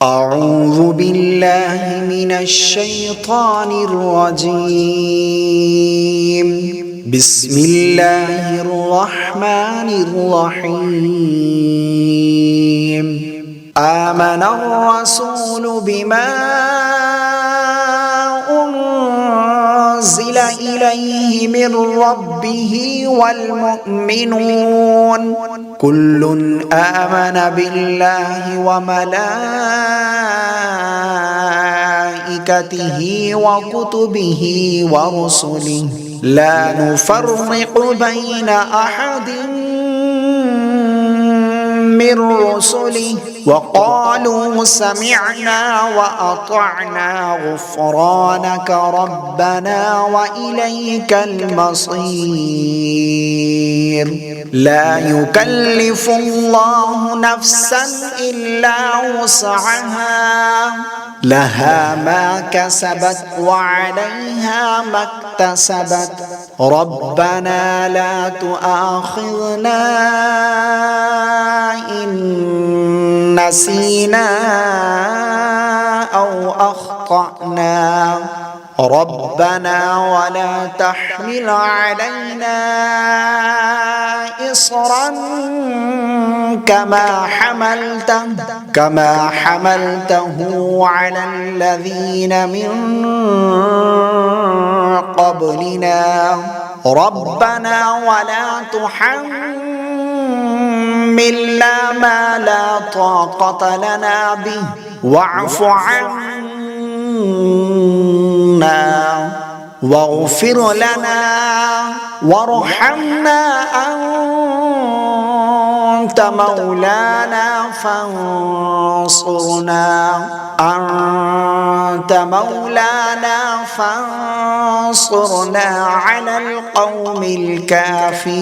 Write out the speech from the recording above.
أعوذ بالله من الشيطان الرجيم. بسم الله الرحمن الرحيم. آمن الرسول بما أنزل إليه من ربه والمؤمنون كل آمن بالله وملائكته وكتبه ورسله لا نفرق بين أحد من رسله وقالوا سمعنا وأطعنا غفرانك ربنا وإليك المصير. لا يكلف الله نفسا إلا وسعها لها ما كسبت وعليها ما اكتسبت ربنا لا تؤاخذنا إن نسينا أو أخطأنا ربنا ولا تحمل علينا إصرا كما حملته على الذين من قبلنا ربنا ولا تحملنا ما لا طاقة لنا به واعف عنا واغفر لنا وارحمنا أنت مولانا فانصرنا على القوم الكافرين.